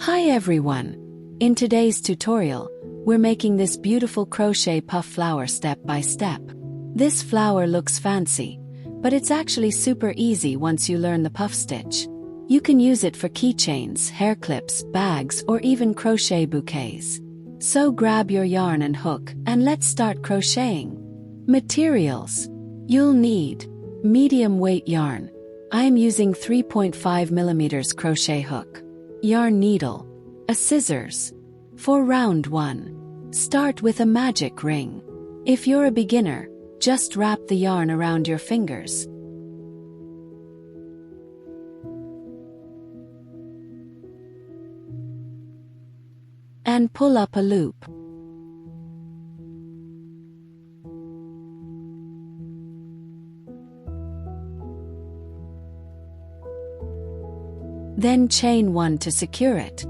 Hi everyone! In today's tutorial, we're making this beautiful crochet puff flower step by step. This flower looks fancy, but it's actually super easy once you learn the puff stitch. You can use it for keychains, hair clips, bags, or even crochet bouquets. So grab your yarn and hook, and let's start crocheting. Materials. You'll need medium weight yarn. I am using 3.5mm crochet hook, yarn needle, a scissors. For round 1, start with a magic ring. If you're a beginner, just wrap the yarn around your fingers. And pull up a loop. Then chain 1 to secure it.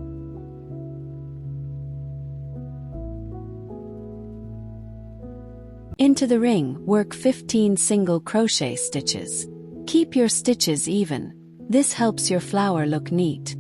Into the ring, work 15 single crochet stitches. Keep your stitches even. This helps your flower look neat.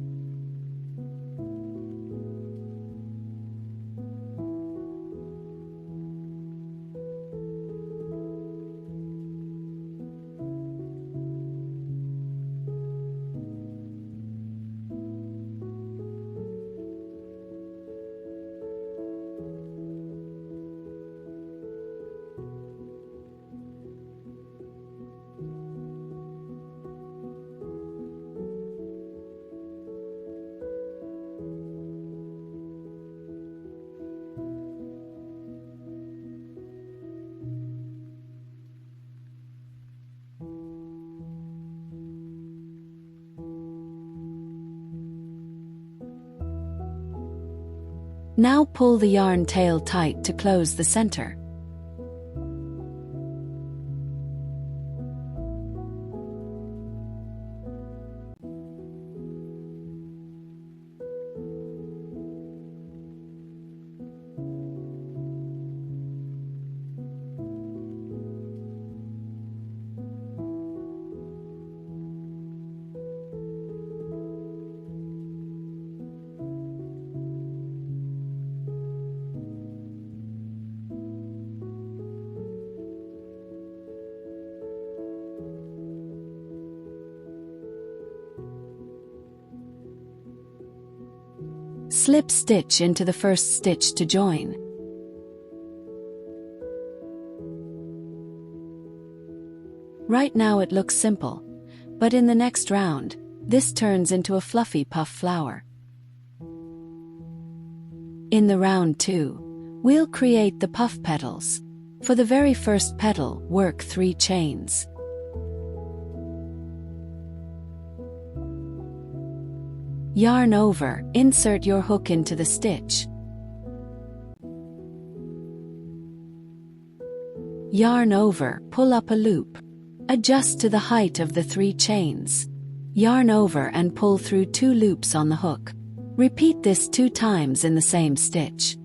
Now pull the yarn tail tight to close the center. Slip stitch into the first stitch to join. Right now it looks simple, but in the next round, this turns into a fluffy puff flower. In the round 2, we'll create the puff petals. For the very first petal, work 3 chains. Yarn over, insert your hook into the stitch. Yarn over, pull up a loop. Adjust to the height of the 3 chains. Yarn over and pull through 2 loops on the hook. Repeat this 2 times in the same stitch.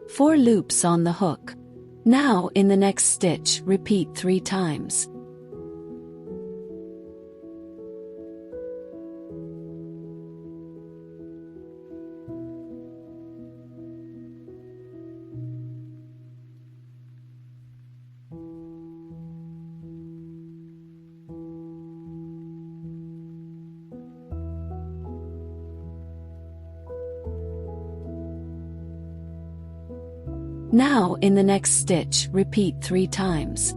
Four loops on the hook. Now, in the next stitch, repeat 3 times. Now, in the next stitch, repeat 3 times.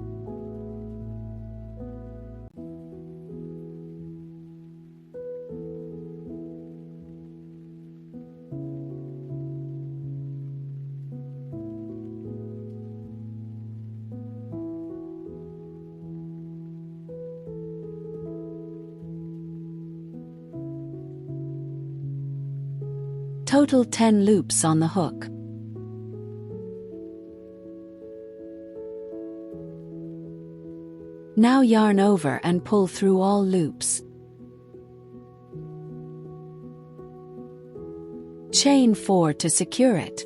Total 10 loops on the hook. Now yarn over and pull through all loops. Chain 4 to secure it.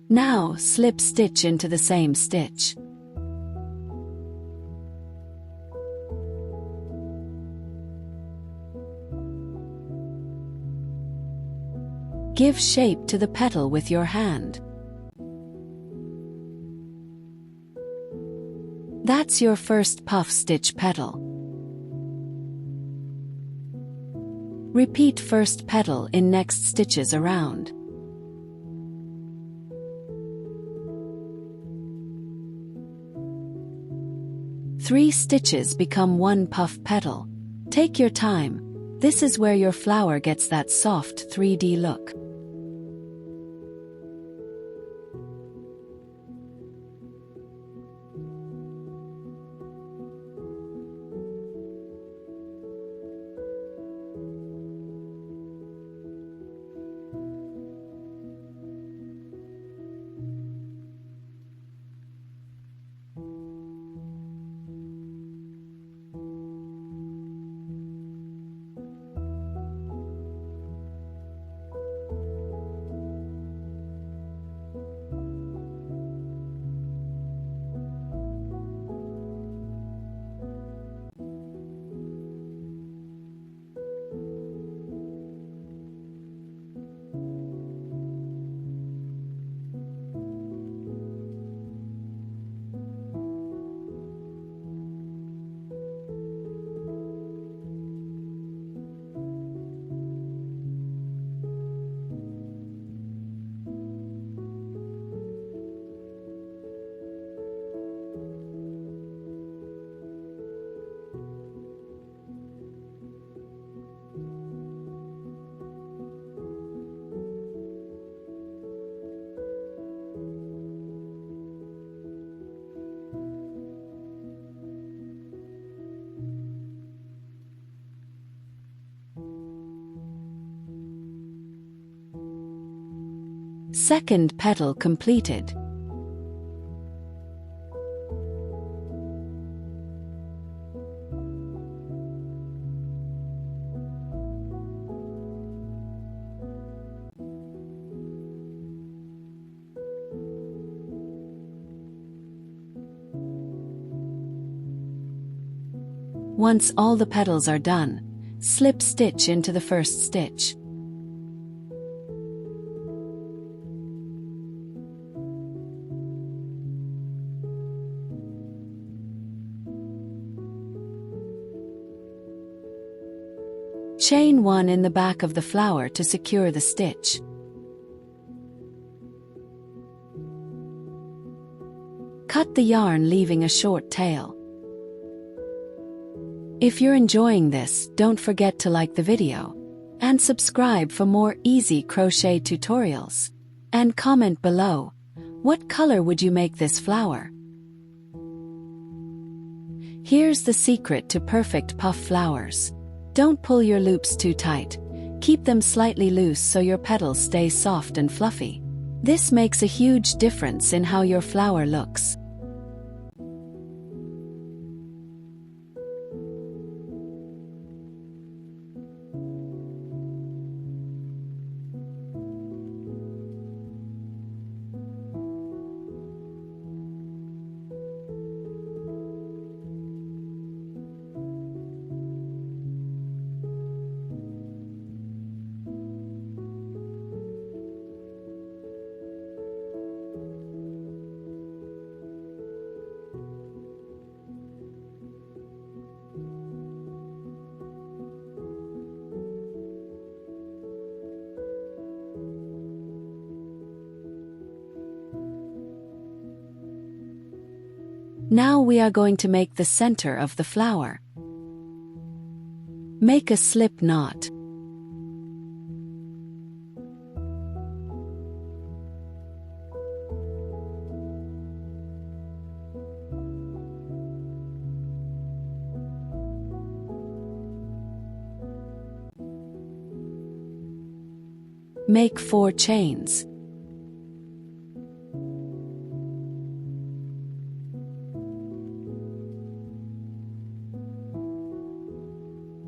Now, slip stitch into the same stitch. Give shape to the petal with your hand. That's your first puff stitch petal. Repeat first petal in next stitches around. Three stitches become one puff petal. Take your time. This is where your flower gets that soft 3D look. Second petal completed. Once all the petals are done, slip stitch into the first stitch. Chain 1 in the back of the flower to secure the stitch. Cut the yarn leaving a short tail. If you're enjoying this, don't forget to like the video and subscribe for more easy crochet tutorials. And comment below, what color would you make this flower? Here's the secret to perfect puff flowers. Don't pull your loops too tight. Keep them slightly loose so your petals stay soft and fluffy. This makes a huge difference in how your flower looks. Now we are going to make the center of the flower. Make a slip knot. Make 4 chains.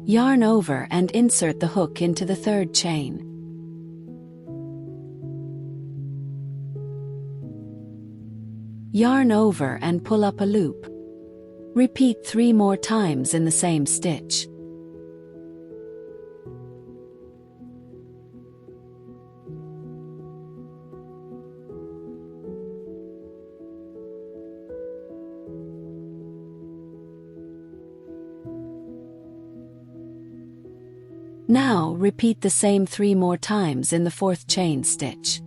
Yarn over and insert the hook into the third chain. Yarn over and pull up a loop. Repeat 3 more times in the same stitch. Now repeat the same 3 more times in the 4th chain stitch.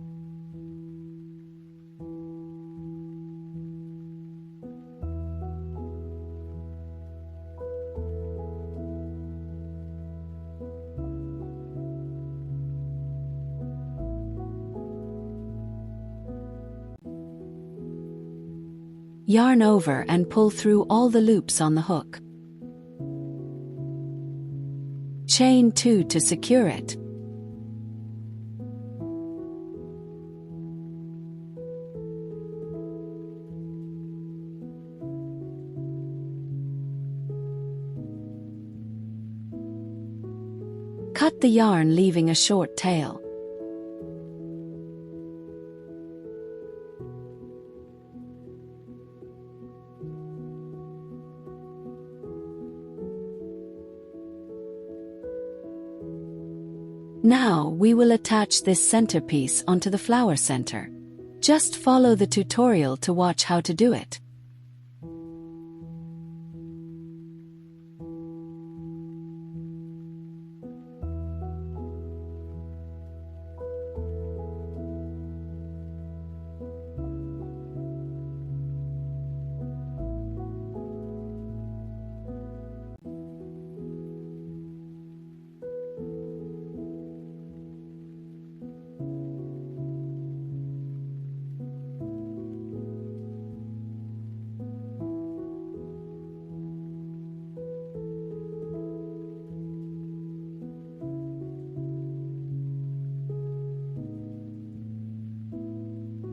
Yarn over and pull through all the loops on the hook. Chain 2 to secure it. Cut the yarn, leaving a short tail. Now we will attach this centerpiece onto the flower center. Just follow the tutorial to watch how to do it.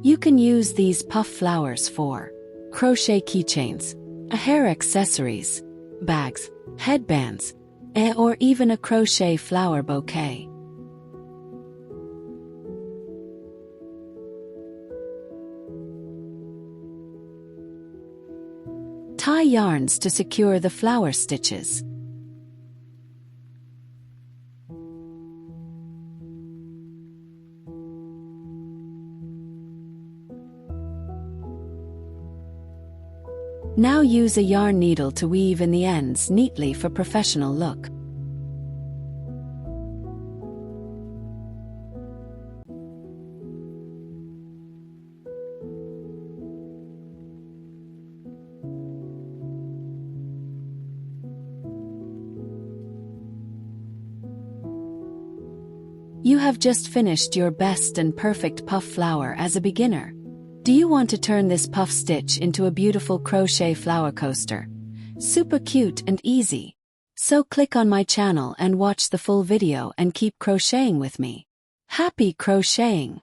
You can use these puff flowers for crochet keychains, hair accessories, bags, headbands, or even a crochet flower bouquet. Tie yarns to secure the flower stitches. Now use a yarn needle to weave in the ends neatly for professional look. You have just finished your best and perfect puff flower as a beginner. Do you want to turn this puff stitch into a beautiful crochet flower coaster? Super cute and easy. So click on my channel and watch the full video and keep crocheting with me. Happy crocheting!